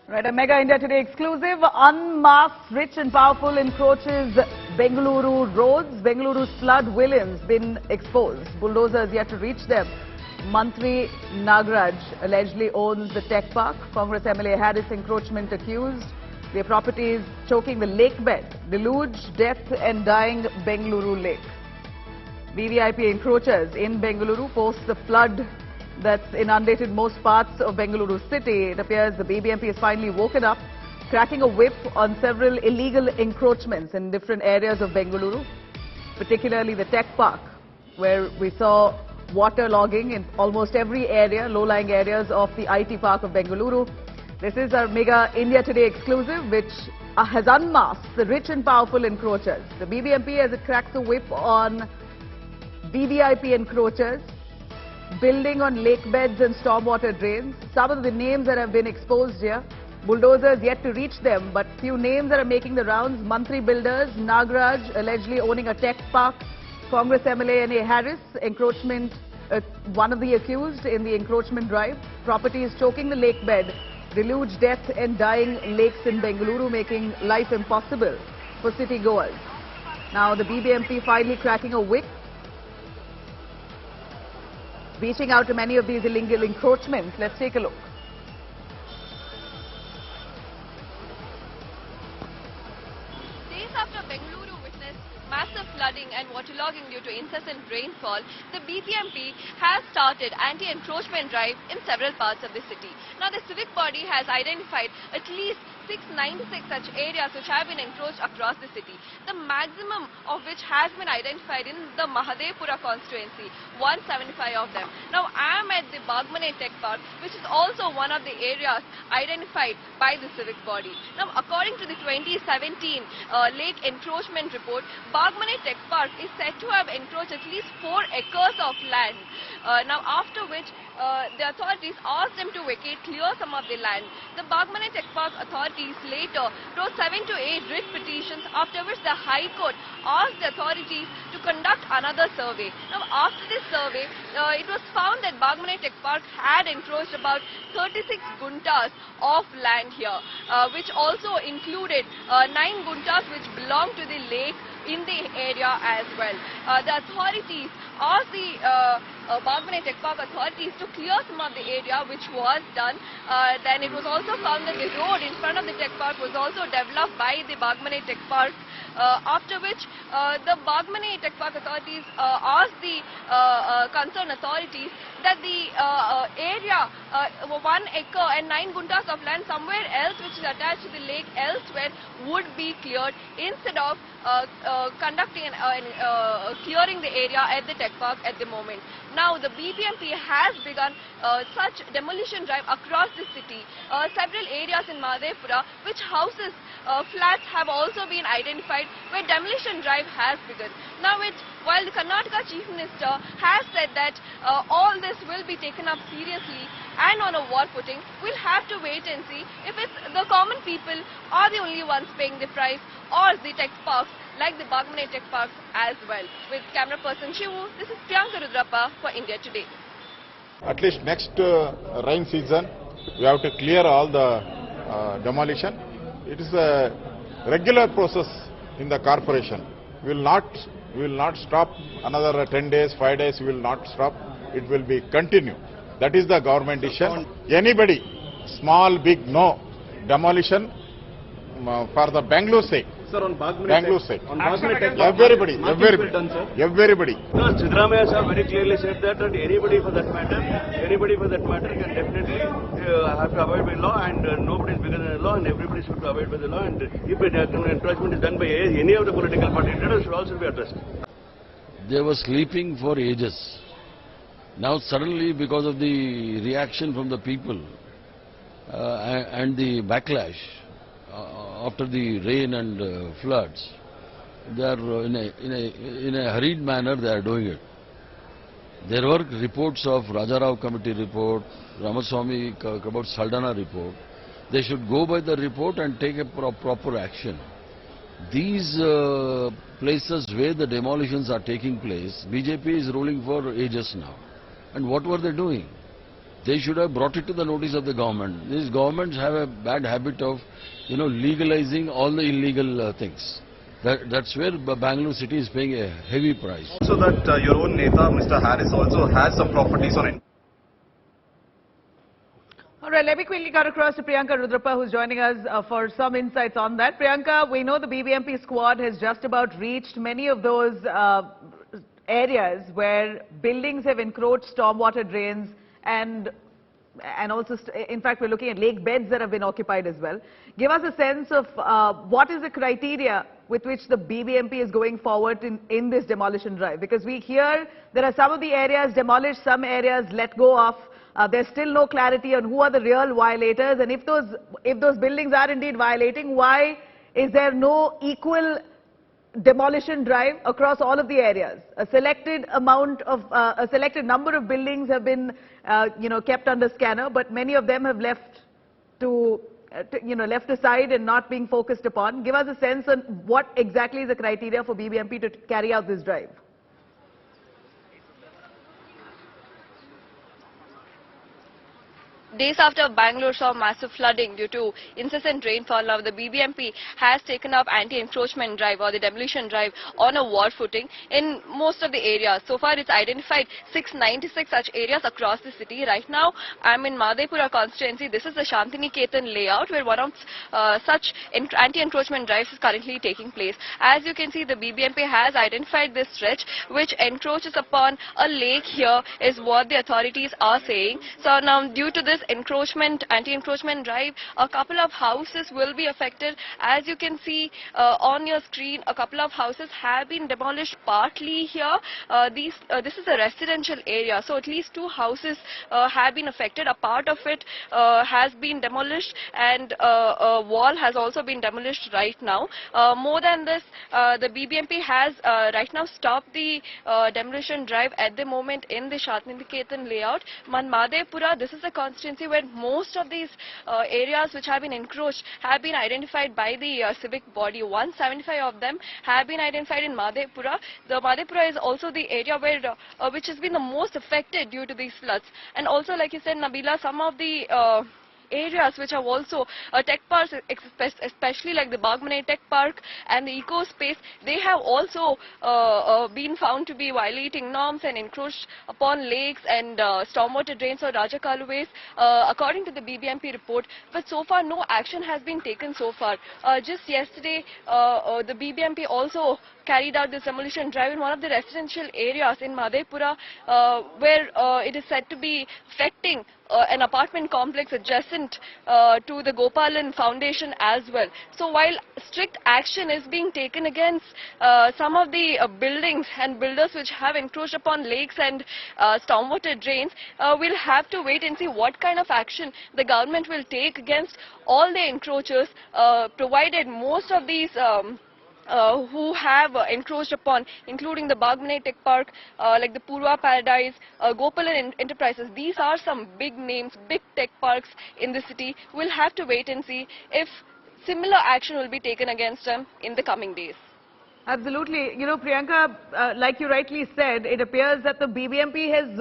Right, a Mega India Today exclusive. Unmasked, rich and powerful encroaches Bengaluru roads. Bengaluru's flood villains been exposed. Bulldozers yet to reach them. Mantri Nagraj allegedly owns the Teck Park. Congress MLA Harris encroachment accused. Their properties choking the lake bed. Deluge, death and dying Bengaluru lake. VVIP encroachers in Bengaluru post the flood that's inundated most parts of Bengaluru city. It appears the BBMP has finally woken up, cracking a whip on several illegal encroachments in different areas of Bengaluru, particularly the Teck Park, where we saw water logging in almost every area, low-lying areas of the IT Park of Bengaluru. This is our Mega India Today exclusive, which has unmasked the rich and powerful encroachers. The BBMP, as it cracks a whip on VVIP encroachers, building on lake beds and stormwater drains. Some of the names that have been exposed here, bulldozers yet to reach them, but few names that are making the rounds. Mantri builders, Nagraj allegedly owning a Teck Park, Congress MLA N.A. Harris, encroachment, one of the accused in the encroachment drive. Properties choking the lake bed, deluge, death and dying lakes in Bengaluru, making life impossible for city goers. Now the BBMP finally cracking a whip, reaching out to many of these illegal encroachments. Let's take a look. Days after Bengaluru witnessed massive flooding and waterlogging due to incessant rainfall, the BBMP has started anti-encroachment drive in several parts of the city. Now the civic body has identified at least 696 such areas which have been encroached across the city, the maximum of which has been identified in the Mahadevpura constituency, 175 of them. Now I am at the Bommai Teck Park, which is also one of the areas identified by the civic body. Now according to the 2017 lake encroachment report, Bommai Teck Park is said to have encroached at least 4 acres of land. Now after which the authorities asked them to clear some of the land. The Bommai Teck Park authorities later wrote 7 to 8 writ petitions, after which the High Court asked the authorities to conduct another survey. Now after this survey, it was found that Bommai Teck Park had encroached about 36 guntas of land here, which also included 9 guntas which belong to the lake in the area as well. The authorities asked the Bommai Teck Park authorities to clear some of the area, which was done. Then it was also found that the road in front of the Teck Park was also developed by the Bommai Teck Park. After which the Bommai Teck Park authorities asked the concerned authorities that the area, 1 acre and 9 guntas of land somewhere else which is attached to the lake elsewhere would be cleared, instead of conducting clearing the area at the Teck Park at the moment. Now the BBMP has begun such demolition drive across the city. Several areas in Mahadevpura which houses flats have also been identified where demolition drive has begun. Now while the Karnataka Chief Minister has said that all this will be taken up seriously and on a war footing, we'll have to wait and see if it's the common people are the only ones paying the price, or the Teck Parks like the Bommai Teck Parks as well. With camera person Shivu, this is Priyanka Rudrappa for India Today. At least next rain season, we have to clear all the demolition. It is a regular process in the corporation. We will not stop another 10 days, 5 days. We will not stop. It will be continue. That is the government decision. Anybody, small, big, no demolition for the Bengaluru sake. Sir, on Bengaluru sake. On Bommai Teck, everybody. Everybody. No, Siddaramaiah sir very clearly said that anybody for that matter can definitely have to abide by law, and nobody is bigger than the law, and everybody should abide by the law. And if an encroachment is done by any of the political parties, it should also be addressed. They were sleeping for ages. Now suddenly, because of the reaction from the people and the backlash after the rain and floods, they are in a hurried manner they are doing it. There were reports of Rajarao committee report, Ramaswamy about Saldana report. They should go by the report and take a proper action. These places where the demolitions are taking place, BJP is ruling for ages now. And what were they doing? they should have brought it to the notice of the government. These governments have a bad habit of, legalizing all the illegal things. That's where Bangalore city is paying a heavy price. So that your own Neta, Mr. Harris, also has some properties on it. All right, let me quickly cut across to Priyanka Rudrappa, who's joining us for some insights on that. Priyanka, we know the BBMP squad has just about reached many of those areas where buildings have encroached stormwater drains and also, in fact, we're looking at lake beds that have been occupied as well. Give us a sense of what is the criteria with which the BBMP is going forward in this demolition drive? Because we hear there are some of the areas demolished, some areas let go of. There's still no clarity on who are the real violators, and if those buildings are indeed violating, why is there no equal demolition drive across all of the areas? A selected number of buildings have been, kept under scanner, but many of them have left left aside and not being focused upon. Give us a sense on what exactly is the criteria for BBMP to carry out this drive. Days after Bangalore saw massive flooding due to incessant rainfall, now the BBMP has taken up anti-encroachment drive or the demolition drive on a war footing in most of the areas. So far, it's identified 696 such areas across the city. Right now, I'm in Madhepura constituency. This is the Shantiniketan layout where one of such anti-encroachment drives is currently taking place. As you can see, the BBMP has identified this stretch which encroaches upon a lake here is what the authorities are saying. So now, due to this anti-encroachment drive, a couple of houses will be affected. As you can see on your screen, a couple of houses have been demolished partly here. This is a residential area, so at least 2 houses have been affected. A part of it has been demolished, and a wall has also been demolished right now. More than this, the BBMP has right now stopped the demolition drive at the moment in the Shantiniketan layout. Madhepura, this is a constituency where most of these areas which have been encroached have been identified by the civic body. 175 of them have been identified in Madhepura. The Madhepura is also the area where which has been the most affected due to these floods. And also, like you said, Nabila, some of the areas which have also tech parks, especially like the Bommai Tech Park and the Eco Space, they have also been found to be violating norms and encroached upon lakes and stormwater drains or rajakaluves, according to the BBMP report. But so far, no action has been taken so far. Just yesterday, the BBMP also carried out this demolition drive in one of the residential areas in Madhepura, where it is said to be affecting an apartment complex adjacent to the Gopalan Foundation as well. So while strict action is being taken against some of the buildings and builders which have encroached upon lakes and stormwater drains, we'll have to wait and see what kind of action the government will take against all the encroachers, provided most of these who have encroached upon, including the Bommai Tech Park, like the Purva Paradise, Gopalan Enterprises. These are some big names, big tech parks in the city. We'll have to wait and see if similar action will be taken against them in the coming days. Absolutely. Priyanka, like you rightly said, it appears that the BBMP has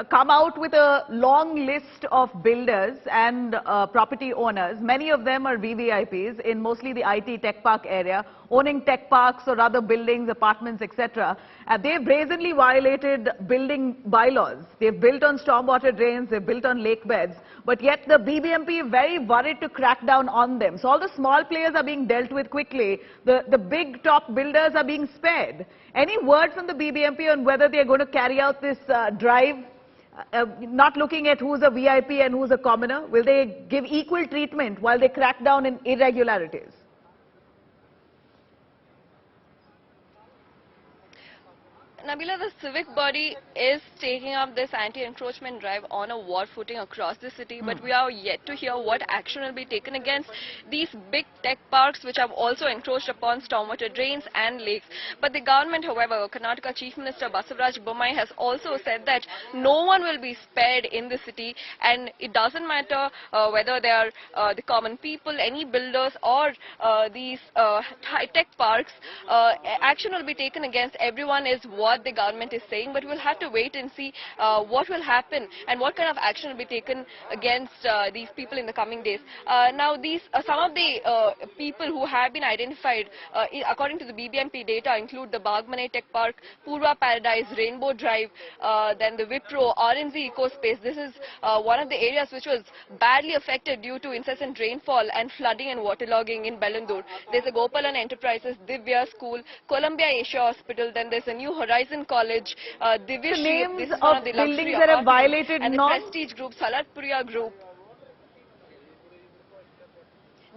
come out with a long list of builders and property owners. Many of them are VVIPs in mostly the IT tech park area, owning tech parks or other buildings, apartments, etc. They've brazenly violated building bylaws. They've built on stormwater drains, they've built on lake beds, but yet the BBMP is very worried to crack down on them. So all the small players are being dealt with quickly. The big top builders are being spared. Any word from the BBMP on whether they're going to carry out this drive, not looking at who's a VIP and who's a commoner? Will they give equal treatment while they crack down in irregularities? Nabila, the civic body is taking up this anti-encroachment drive on a war footing across the city, but we are yet to hear what action will be taken against these big tech parks which have also encroached upon stormwater drains and lakes. But the government, however, Karnataka Chief Minister Basavaraj Bommai has also said that no one will be spared in the city, and it doesn't matter whether they are the common people, any builders or these high-tech parks, action will be taken against everyone is what what the government is saying, but we'll have to wait and see what will happen and what kind of action will be taken against these people in the coming days. Now, these some of the people who have been identified, according to the BBMP data, include the Bommai Tech Park, Purva Paradise, Rainbow Drive, then the Wipro, Orange Eco Space. This is one of the areas which was badly affected due to incessant rainfall and flooding and waterlogging in Bengaluru. There's a Gopalan Enterprises, Divya School, Columbia Asia Hospital, then there's a New Horizon College, Divya. This is one of the luxury buildings that have violated and norms. the Prestige Group, Salatpuria Group.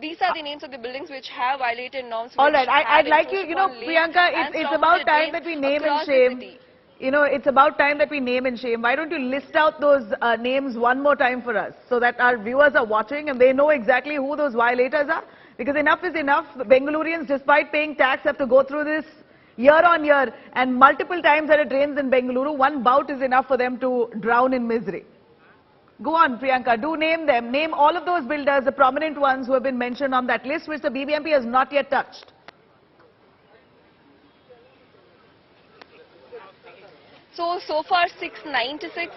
These are the names of the buildings which have violated norms. All right, I'd like you, Priyanka, it's about time that we name and shame. It's about time that we name and shame. Why don't you list out those names one more time for us so that our viewers are watching and they know exactly who those violators are? Because enough is enough. Bengalurians, despite paying tax, have to go through this year on year, and multiple times that it rains in Bengaluru, one bout is enough for them to drown in misery. Go on, Priyanka, do name them. Name all of those builders, the prominent ones who have been mentioned on that list, which the BBMP has not yet touched. So far 696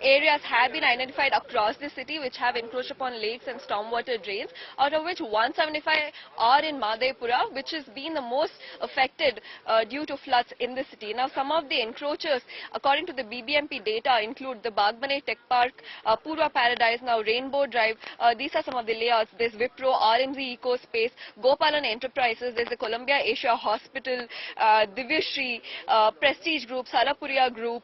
areas have been identified across the city which have encroached upon lakes and stormwater drains, out of which 175 are in Madhepura, which has been the most affected due to floods in the city. Now, some of the encroachers, according to the BBMP data, include the Bommai Tech Park, Purva Paradise, now Rainbow Drive. These are some of the layouts. There's Wipro, RNZ Eco Space, Gopalan Enterprises, there's the Columbia Asia Hospital, Divya, Prestige Group, Salapuria Group,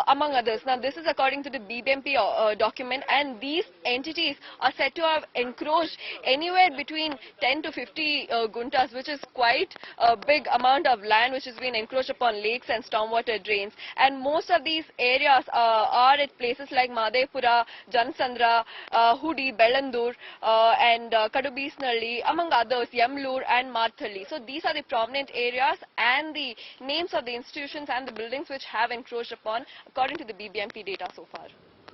among others. Now, this is according to the BBMP document, and these entities are said to have encroached anywhere between 10 to 50 guntas, which is quite a big amount of land which has been encroached upon lakes and stormwater drains. And most of these areas are at places like Madhepura, Jansandra, Hudi, Bellandur, and Kadubisnalli, among others, Yamlur and Marthalli. So these are the prominent areas and the names of the institutions and the buildings which have encroached upon, according to the BBMP data so far.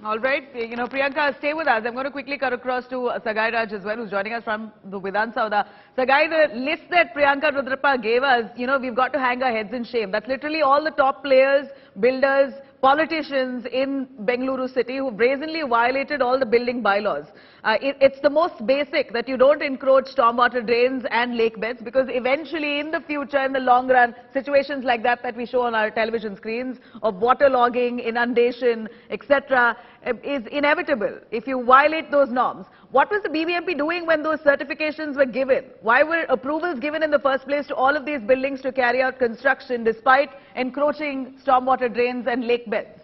All right, Priyanka, stay with us. I'm going to quickly cut across to Sagai Raj as well, who's joining us from the Vidhana Soudha. Sagai, the list that Priyanka Rudrappa gave us, we've got to hang our heads in shame. That's literally all the top players, builders, politicians in Bengaluru city who brazenly violated all the building bylaws. It's the most basic that you don't encroach stormwater drains and lake beds, because eventually in the future, in the long run, situations like that we show on our television screens of waterlogging, inundation, etc. is inevitable if you violate those norms. What was the BBMP doing when those certifications were given? Why were approvals given in the first place to all of these buildings to carry out construction despite encroaching stormwater drains and lake beds?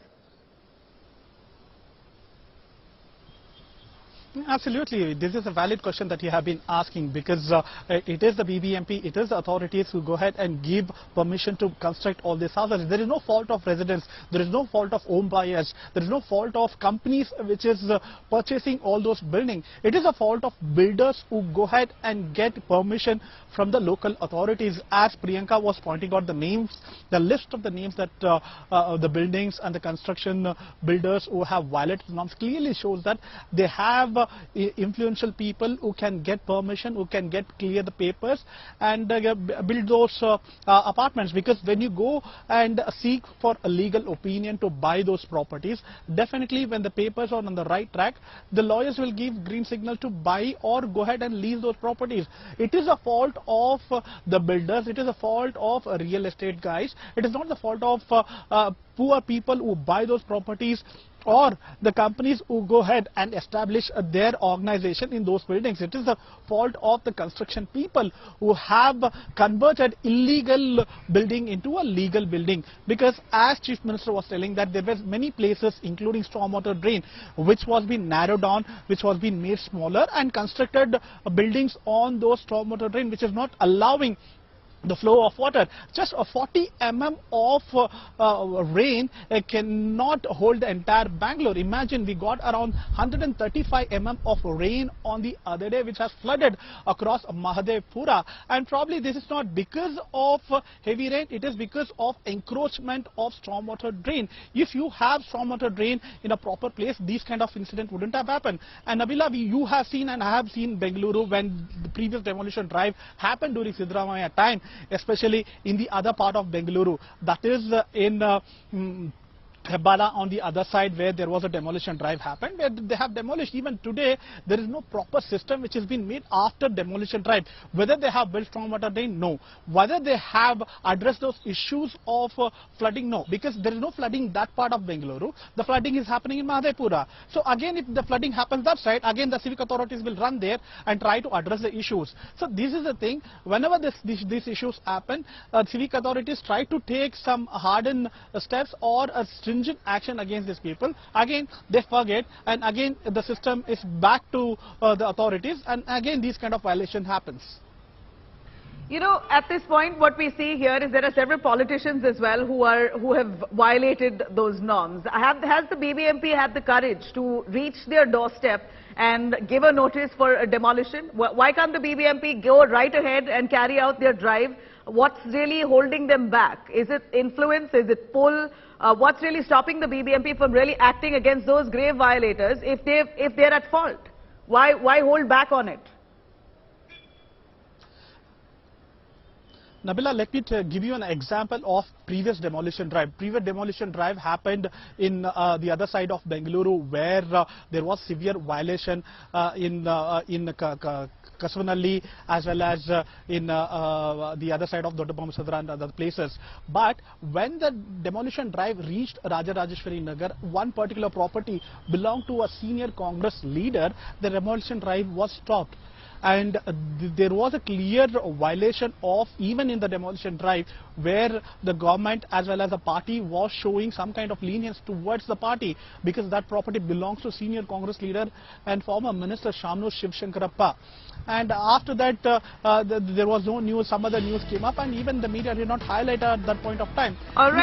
Absolutely. This is a valid question that you have been asking, because it is the BBMP, it is the authorities who go ahead and give permission to construct all these houses. There is no fault of residents, there is no fault of home buyers, there is no fault of companies which is purchasing all those buildings. It is a fault of builders who go ahead and get permission from the local authorities. As Priyanka was pointing out the names, the list of the names that the buildings and the construction builders who have violated norms clearly shows that they have influential people who can get permission, who can clear the papers and build those apartments. Because when you go and seek for a legal opinion to buy those properties, definitely when the papers are on the right track, the lawyers will give green signal to buy or go ahead and lease those properties. It is a fault of the builders, it is a fault of real estate guys, it is not the fault of poor people who buy those properties or the companies who go ahead and establish their organization in those buildings. It is the fault of the construction people who have converted illegal building into a legal building. Because as Chief Minister was telling that there were many places, including stormwater drain, which was being narrowed down, which was being made smaller, and constructed buildings on those stormwater drain, which is not allowing the flow of water. Just a 40 mm of rain cannot hold the entire Bangalore. Imagine, we got around 135 mm of rain on the other day, which has flooded across Mahadevpura. And probably this is not because of heavy rain, it is because of encroachment of stormwater drain. If you have stormwater drain in a proper place, these kind of incident wouldn't have happened. And Nabila, you have seen and I have seen Bengaluru when the previous demolition drive happened during Siddaramaiah time. especially in the other part of Bengaluru, that is in Hebbala on the other side, where there was a demolition drive happened, where they have demolished. Even today, there is no proper system which has been made after demolition drive. Whether they have built stormwater drain, no. Whether they have addressed those issues of flooding, no. Because there is no flooding in that part of Bengaluru. The flooding is happening in Mahadevpura. So again, if the flooding happens that side, again the civic authorities will run there and try to address the issues. So this is the thing. Whenever these issues happen, civic authorities try to take some hardened steps or a stringent action against these people. Again, they forget, and again the system is back to the authorities, and again these kind of violation happens. You know, at this point, what we see here is there are several politicians as well who have violated those norms. Has the BBMP had the courage to reach their doorstep and give a notice for a demolition? Why can't the BBMP go right ahead and carry out their drive? What's really holding them back? Is it influence? Is it pull? What's really stopping the BBMP from really acting against those grave violators if they're at fault? Why hold back on it? Nabila, let me give you an example of previous demolition drive. Previous demolition drive happened in the other side of Bengaluru, where there was severe violation in Kasvanalli, as well as in the other side of Bommai and other places. But when the demolition drive reached Rajarajeshwari Nagar, one particular property belonged to a senior Congress leader, the demolition drive was stopped. And there was a clear violation of, even in the demolition drive, where the government as well as the party was showing some kind of lenience towards the party, because that property belongs to senior Congress leader and former Minister Shamnu Shivshankarappa. And after that, there was no news. Some other news came up, and even the media did not highlight at that point of time. All right.